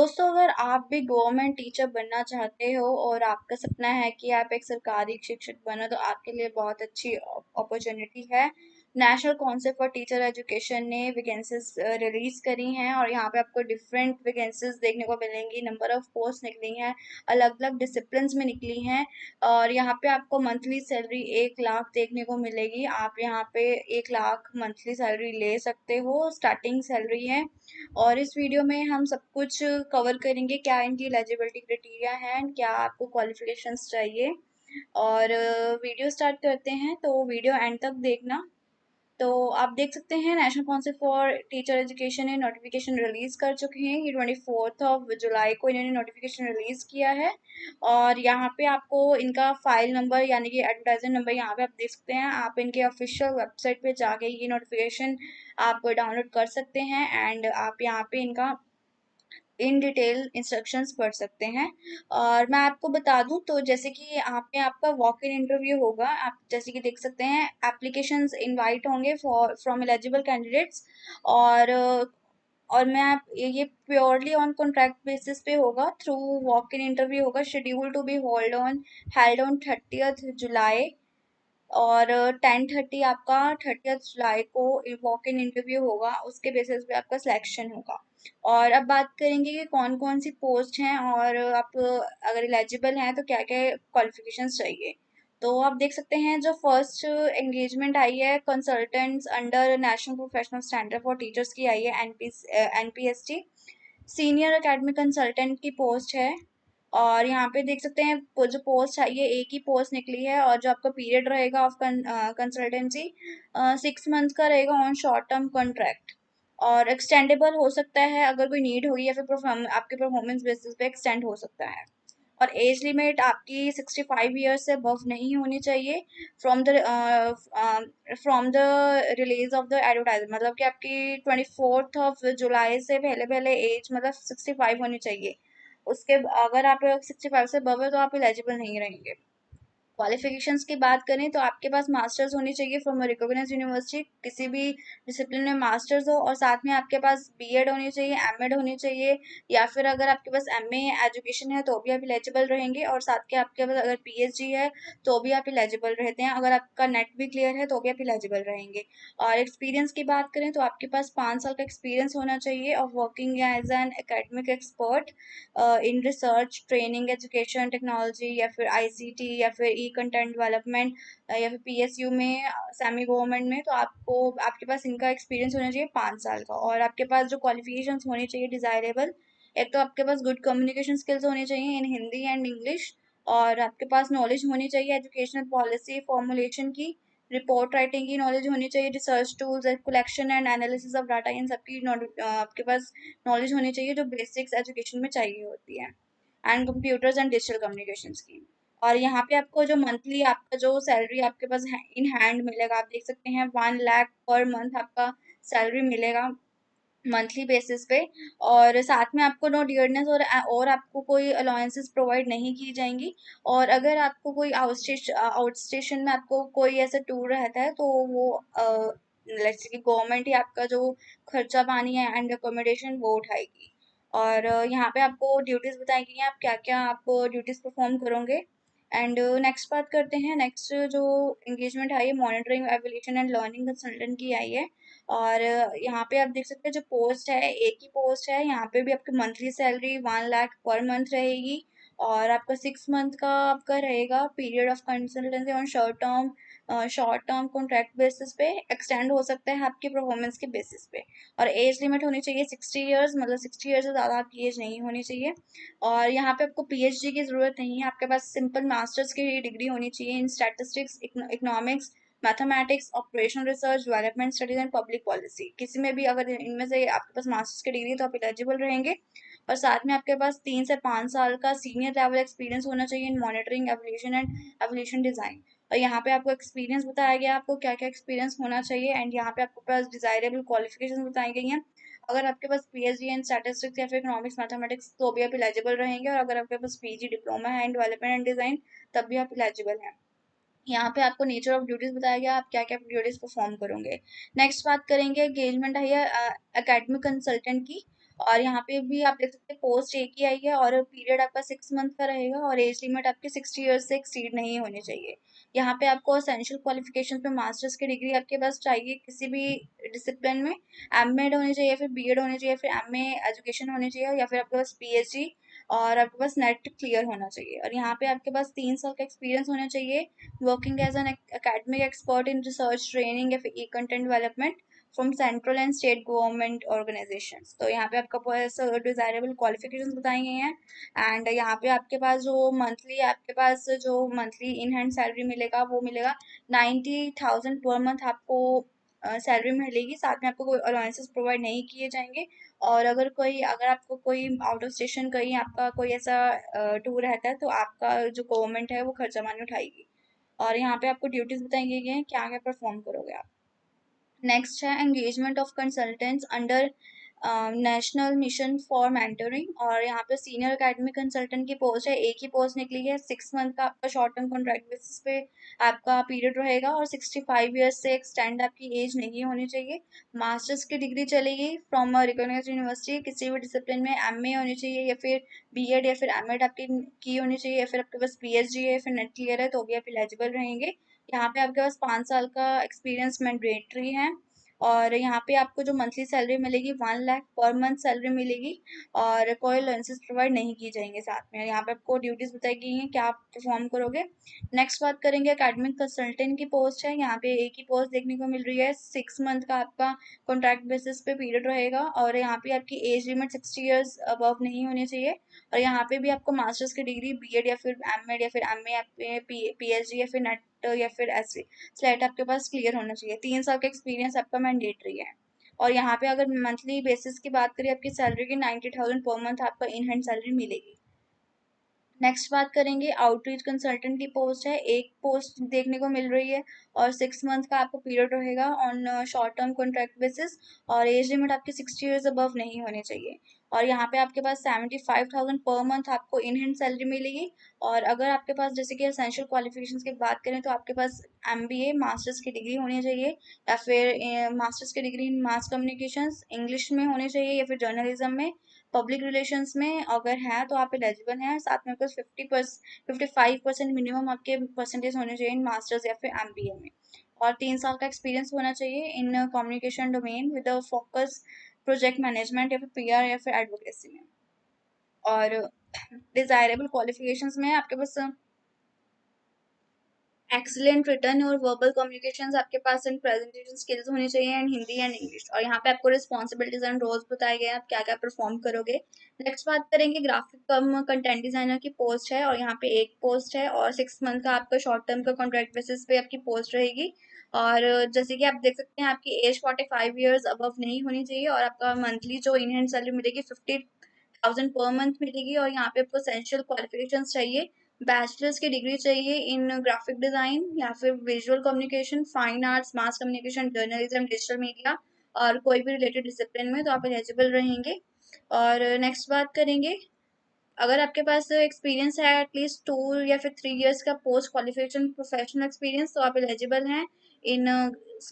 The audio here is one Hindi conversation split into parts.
दोस्तों, अगर आप भी गवर्नमेंट टीचर बनना चाहते हो और आपका सपना है कि आप एक सरकारी शिक्षक बनो, तो आपके लिए बहुत अच्छी अपॉर्चुनिटी है। National council for teacher education ने वैकेंसीज रिलीज करी हैं और यहाँ पे आपको डिफरेंट वैकेंसीज देखने को मिलेंगी। नंबर ऑफ पोस्ट निकली हैं, अलग अलग डिसिप्लिन्स में निकली हैं। और यहाँ पे आपको मंथली सैलरी 1 लाख देखने को मिलेगी। आप यहाँ पे 1 लाख मंथली सैलरी ले सकते हो, स्टार्टिंग सैलरी है। और इस वीडियो में हम सब कुछ कवर करेंगे, क्या इनकी एलिजिबिलिटी क्राइटेरिया है, क्या आपको क्वालिफिकेशंस चाहिए। और वीडियो स्टार्ट करते हैं, तो वीडियो एंड तक देखना। तो आप देख सकते हैं national council for teacher education ने नोटिफिकेशन रिलीज कर चुके हैं। ये 24 जुलाई को इन्होंने नोटिफिकेशन रिलीज किया है। और यहाँ पे आपको इनका फाइल नंबर यानी कि एडवर्टाइजमेंट नंबर यहाँ पे आप देख सकते हैं। आप इनके ऑफिशियल वेबसाइट पे जाके ये नोटिफिकेशन आप डाउनलोड कर सकते हैं एंड आप यहाँ पे इनका इन डिटेल इंस्ट्रक्शंस पढ़ सकते हैं। और मैं आपको बता दूं तो जैसे कि यहाँ पे आपका वॉक इन इंटरव्यू होगा। आप जैसे कि देख सकते हैं एप्लीकेशंस इनवाइट होंगे फॉर फ्रॉम एलिजिबल कैंडिडेट्स। और मैं आप ये प्योरली ऑन कॉन्ट्रैक्ट बेसिस पे होगा, थ्रू वॉक इन इंटरव्यू होगा। Schedule to be held on 30 July. और 10:30 आपका 30 जुलाई को वॉक इन इंटरव्यू होगा, उसके बेसिस पे आपका सिलेक्शन होगा। और अब बात करेंगे कि कौन कौन सी पोस्ट हैं और आप अगर एलिजिबल हैं तो क्या क्या क्वालिफिकेशंस चाहिए। तो आप देख सकते हैं जो फर्स्ट एंगेजमेंट आई है consultants under national professional standard for teachers की आई है, एनपीएसटी। सीनियर एकेडमिक कंसल्टेंट की पोस्ट है। और यहाँ पे देख सकते हैं जो पोस्ट है ये एक ही पोस्ट निकली है। और जो आपका पीरियड रहेगा ऑफ कंसल्टेंसी 6 मंथ का रहेगा ऑन शॉर्ट टर्म कॉन्ट्रैक्ट। और एक्सटेंडेबल हो सकता है अगर कोई नीड होगी, या फिर आपके परफॉर्मेंस बेसिस पे एक्सटेंड हो सकता है। और एज लिमिट आपकी 65 ईयर्स से अबव नहीं होनी चाहिए from the release of the advertisement. मतलब कि आपकी 24 जुलाई से पहले पहले एज मतलब 65 होनी चाहिए। उसके अगर आप 65 से अबव है तो आप एलिजिबल नहीं रहेंगे। क्वालिफिकेशंस की बात करें तो आपके पास मास्टर्स होनी चाहिए फ्रॉम रिकॉग्नाइज्ड यूनिवर्सिटी, किसी भी डिसिप्लिन में मास्टर्स हो। और साथ में आपके पास बीएड होनी चाहिए, एमएड होनी चाहिए, या फिर अगर आपके पास एमए एजुकेशन है तो भी आप एलिजिबल रहेंगे। और साथ के आपके पास अगर पीएचडी है तो भी आप एलिजिबल रहते हैं। अगर आपका नेट भी क्लियर है तो भी आप एलिजिबल रहेंगे। और एक्सपीरियंस की बात करें तो आपके पास 5 साल का एक्सपीरियंस होना चाहिए of working as an academic expert in research, training, education, technology, या फिर आईसीटी, या फिर ई कंटेंट डेवलपमेंट, या फिर पीएसयू में, सेमी गवर्नमेंट में। तो आपको आपके पास इनका एक्सपीरियंस होना चाहिए 5 साल का। और आपके पास जो क्वालिफिकेशंस होनी चाहिए डिजायरेबल, एक तो आपके पास गुड कम्युनिकेशन स्किल्स होनी चाहिए इन हिंदी एंड इंग्लिश। और आपके पास नॉलेज होनी चाहिए एजुकेशनल पॉलिसी फॉर्मुलेशन की, रिपोर्ट राइटिंग की नॉलेज होनी चाहिए, research tools, collection and analysis of data, इन सबकी आपके पास नॉलेज होनी चाहिए जो बेसिक्स एजुकेशन में चाहिए होती है। And computers and digital communications की। और यहाँ पे आपको जो मंथली आपका जो सैलरी आपके पास इन हैंड मिलेगा, आप देख सकते हैं 1 लाख पर मंथ आपका सैलरी मिलेगा मंथली बेसिस पे। और साथ में आपको नो डियरनेस और आपको कोई अलाउंसेस प्रोवाइड नहीं की जाएंगी। और अगर आपको कोई आउट स्टेशन में आपको कोई ऐसा टूर रहता है तो वो जैसे कि गवर्नमेंट ही आपका जो खर्चा पानी है एंड अकोमोडेशन वो उठाएगी। और यहाँ पे आपको ड्यूटीज बताई गई हैं, आप क्या क्या आप ड्यूटीज परफॉर्म करोगे। एंड नेक्स्ट बात करते हैं, नेक्स्ट जो एंगेजमेंट आई है monitoring evolution and learning consultant की आई है। और यहाँ पे आप देख सकते हैं जो पोस्ट है एक ही पोस्ट है। यहाँ पे भी आपकी monthly salary 1 lakh per month रहेगी। और आपका 6 मंथ का आपका रहेगा period of consultancy on short term contract basis पे, एक्सटेंड हो सकता है आपकी परफॉर्मेंस के बेसिस पे। और एज लिमिट होनी चाहिए 60 ईयर्स, मतलब 60 ईयर्स से ज़्यादा आपकी एज नहीं होनी चाहिए। और यहाँ पे आपको पीएचडी की ज़रूरत नहीं है, आपके पास सिंपल मास्टर्स की डिग्री होनी चाहिए इन statistics, economics, mathematics, operational research, development studies and public policy. किसी में भी अगर इनमें से आपके पास मास्टर्स की डिग्री है तो आप एलिजिबल रहेंगे। और साथ में आपके पास 3 से 5 साल का सीनियर लेवल एक्सपीरियंस होना चाहिए इन monitoring evolution and evolution design. और यहाँ पे आपको एक्सपीरियंस बताया गया आपको क्या क्या एक्सपीरियंस होना चाहिए। एंड यहाँ पे आपके पास डिजायरेबल क्वालिफिकेशन बताई गई हैं। अगर आपके पास पीएचडी इन स्टैटिस्टिक्स या फिर इकोनॉमिक्स मैथमेटिक्स तो भी आप एलिजिबल रहेंगे। और अगर आपके पास पीजी डिप्लोमा है इन डेवलपमेंट एंड डिजाइन तब भी आप एलिजिबल हैं। यहाँ पे आपको नेचर ऑफ ड्यूटीज बताया गया, आप क्या क्या ड्यूटीज परफॉर्म करोगे। नेक्स्ट बात करेंगे एंगेजमेंट है एकेडमिक कंसल्टेंट की। और यहाँ पे भी आप देख सकते हैं पोस्ट एक ही आई है और पीरियड आपका 6 मंथ का रहेगा और एज लिमिट आपकी 60 ईयर्स से एक्सीड नहीं होनी चाहिए। यहाँ पे आपको असेंशियल क्वालिफिकेशन पे मास्टर्स की डिग्री आपके पास चाहिए किसी भी डिसिप्लिन में, एमएड होनी चाहिए, फिर बीएड होनी चाहिए, फिर एमए एजुकेशन होनी चाहिए, या फिर आपके पास पीएचडी और आपके पास नेट क्लियर होना चाहिए। और यहाँ पे आपके पास 3 साल का एक्सपीरियंस होना चाहिए working as an academic expert in research training या फिर e content development from central and state government organisations. तो यहाँ पे आपका डिजायरेबल क्वालिफिकेशंस बताई गई हैं। एंड यहाँ पे आपके पास जो मंथली इन हैंड सैलरी मिलेगा वो मिलेगा 90,000 पर मंथ आपको सैलरी मिलेगी। साथ में आपको कोई अलाउंसेस प्रोवाइड नहीं किए जाएंगे। और अगर आपको कोई आउट ऑफ स्टेशन कहीं आपका कोई ऐसा टूर रहता है तो आपका जो गवर्नमेंट है वो खर्चा मानी उठाएगी। और यहाँ पे आपको ड्यूटीज बताई गई हैं क्या क्या परफॉर्म करोगे आप। नेक्स्ट है engagement of consultants under national mission for mentoring. और यहाँ पे सीनियर एकेडमिक कंसल्टेंट की पोस्ट है, एक ही पोस्ट निकली है। 6 मंथ का आपका शॉर्ट टर्म कॉन्ट्रैक्ट बेसिस पे आपका पीरियड रहेगा और 65 ईयर्स से एक्सटेंड आपकी एज नहीं होनी चाहिए। मास्टर्स की डिग्री चलेगी फ्रॉम रिकॉग्नाइज्ड यूनिवर्सिटी, किसी भी डिसिप्लिन में एमए होनी चाहिए या फिर बीएड या फिर एमएड आपकी की होनी चाहिए, या फिर आपके पास पीएचडी है या फिर नेट क्लियर है तो भी आप एलिजिबल रहेंगे। यहाँ पे आपके पास 5 साल का एक्सपीरियंस मैंडेटरी है। और यहाँ पे आपको जो मंथली सैलरी मिलेगी 1 लाख पर मंथ सैलरी मिलेगी और कोई अलाउंसेस प्रोवाइड नहीं की जाएंगे साथ में। यहाँ पे आपको ड्यूटीज बताई गई हैं क्या आप परफॉर्म करोगे। नेक्स्ट बात करेंगे एकेडमिक कंसल्टेंट की पोस्ट है। यहाँ पे एक ही पोस्ट देखने को मिल रही है, 6 मंथ का आपका कॉन्ट्रैक्ट बेसिस पे पीरियड रहेगा और यहाँ पे आपकी एज लिमिट 60 ईयर्स अबव नहीं होनी चाहिए। और यहाँ पे भी आपको मास्टर्स की डिग्री बीएड या फिर एमएड या फिर एमए पीएचडी या फिर नेट या फिर ऐसे स्लेट आपके पास क्लियर होना चाहिए। 3 साल का एक्सपीरियंस आपका मैंडेटरी है। और यहाँ पे अगर मंथली बेसिस की बात करें आपकी सैलरी की 90,000 पर मंथ आपका इन हैंड सैलरी मिलेगी। नेक्स्ट बात करेंगे आउटरीच कंसल्टेंट की पोस्ट है, एक पोस्ट देखने को मिल रही है और 6 मंथ का आपको पीरियड रहेगा on short term contract basis और एज लिमिट आपकी 60 ईयर्स अबव नहीं होनी चाहिए। और यहाँ पे आपके पास 75,000 पर मंथ आपको इन हैंड सैलरी मिलेगी। और अगर आपके पास जैसे कि एसेंशियल क्वालिफिकेशंस की बात करें तो आपके पास एमबीए मास्टर्स की डिग्री होनी चाहिए या फिर मास्टर्स की degree in mass communications English में होनी चाहिए या फिर जर्नलिज्म में, पब्लिक रिलेशंस में अगर है तो आप एलिजिबल हैं। साथ में कुछ 55% मिनिमम आपके परसेंटेज होने चाहिए इन मास्टर्स या फिर एमबीए में। और 3 साल का एक्सपीरियंस होना चाहिए in communication domain with focus project management या फिर पीआर या फिर एडवोकेसी में। और डिजायरेबल क्वालिफिकेशंस में आपके पास एक्सीलेंट रिटर्न और वर्बल कम्युनिकेशंस आपके पास एंड प्रेजेंटेशन स्किल्स होनी चाहिए एंड हिंदी एंड इंग्लिश। और यहाँ पे आपको रिस्पॉन्सिबिलिटीज एंड रोल्स बताए गए हैं आप क्या क्या परफॉर्म करोगे। नेक्स्ट बात करेंगे ग्राफिक कम कंटेंट डिजाइनर की पोस्ट है और यहाँ पे एक पोस्ट है और 6 मंथ का आपका शॉर्ट टर्म का कॉन्ट्रैक्ट बेसिस पे आपकी पोस्ट रहेगी। और जैसे कि आप देख सकते हैं आपकी एज 45 ईयर्स अबव नहीं होनी चाहिए और आपका मंथली जो इन हैंड सैलरी मिलेगी 50,000 पर मंथ मिलेगी। और यहाँ पे आपको एसेंशियल क्वालिफिकेशंस चाहिए, बैचलर्स की डिग्री चाहिए इन ग्राफिक डिजाइन या फिर visual communication, fine arts, mass communication, journalism, digital media और कोई भी रिलेटेड डिसिप्लिन में तो आप एलिजिबल रहेंगे। और नेक्स्ट बात करेंगे अगर आपके पास एक्सपीरियंस है एटलीस्ट 2 या फिर 3 इयर्स का पोस्ट क्वालिफिकेशन प्रोफेशनल एक्सपीरियंस तो आप एलिजिबल हैं in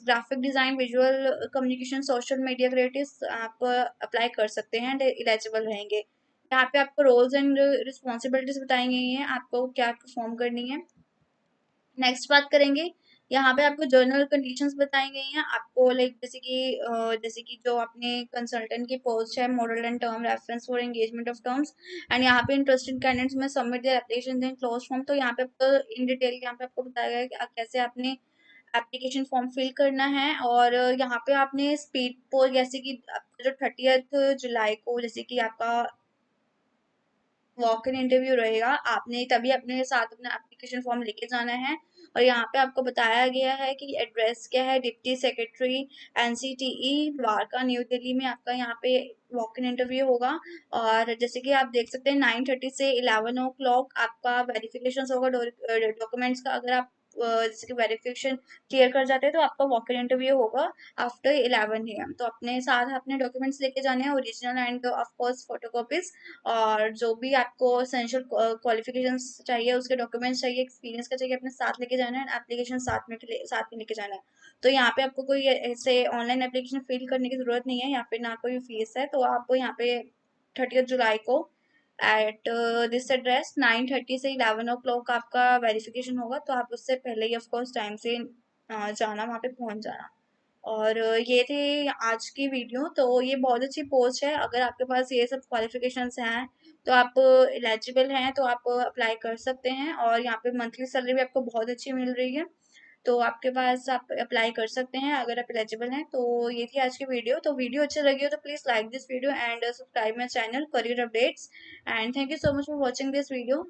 graphic design, visual communication, social media creatives आप अप्लाई कर सकते हैं एंड एलिजिबल रहेंगे। यहाँ पे आपको रोल्स एंड रिस्पॉन्सिबिलिटीज बताई गई हैं आपको क्या परफॉर्म करनी है। नेक्स्ट बात करेंगे यहाँ पे आपको जर्नल कंडीशंस बताई गई हैं आपको लाइक जैसे कि जो आपने कंसल्टेंट की पोस्ट है model and term reference for engagement of terms and यहाँ पे इंटरेस्टेड कैंडिडेट्स में submit their application in close form. तो यहाँ पे आपको इन डिटेल यहाँ पे आपको बताया गया है कि कैसे आपने एप्लीकेशन फॉर्म फिल करना है। और यहाँ पे आपने स्पीड पोस्ट जैसे कि आपका जो 30 जुलाई को जैसे कि आपका वॉक इन इंटरव्यू रहेगा, आपने तभी अपने साथ अपना एप्लीकेशन फॉर्म लेके जाना है। और यहाँ पे आपको बताया गया है कि एड्रेस क्या है, deputy secretary NCTE Dwarka new Delhi में आपका यहाँ पे वॉक इन इंटरव्यू होगा। और जैसे कि आप देख सकते हैं 9:30 से 11 o'clock आपका वेरिफिकेशन होगा डॉक्यूमेंट्स का। अगर आप जैसे कि वेरिफिकेशन क्लियर कर जाते हैं तो आपका वॉक इन इंटरव्यू होगा आफ्टर 11 AM। तो अपने साथ अपने डॉक्यूमेंट्स लेके जाने हैं, original end of course photocopies और जो भी आपको एसेंशियल क्वालिफिकेशंस चाहिए, उसके डॉक्यूमेंट्स चाहिए, एक्सपीरियंस का चाहिए, अपने साथ लेके जाना है, एप्लीकेशन साथ में लेके जाना है। तो यहाँ पे आपको कोई ऐसे ऑनलाइन एप्लीकेशन फिल करने की ज़रूरत नहीं है, यहाँ पे ना कोई फीस है। तो आप यहाँ पे 30 जुलाई को एट दिस एड्रेस 9:30 से 11 o'clock आपका वेरिफिकेशन होगा। तो आप उससे पहले ही ऑफकोर्स टाइम से जाना, वहाँ पे पहुँच जाना। और ये थी आज की वीडियो। तो ये बहुत अच्छी पोस्ट है, अगर आपके पास ये सब क्वालिफिकेशंस हैं तो आप एलिजिबल हैं, तो आप अप्लाई कर सकते हैं। और यहाँ पे मंथली सैलरी भी आपको बहुत अच्छी मिल रही है, तो आपके पास आप अप्लाई कर सकते हैं अगर आप एलिजिबल हैं। तो ये थी आज की वीडियो। तो वीडियो अच्छी लगी हो तो please like this video and subscribe my channel career updates. And thank you so much for watching this video.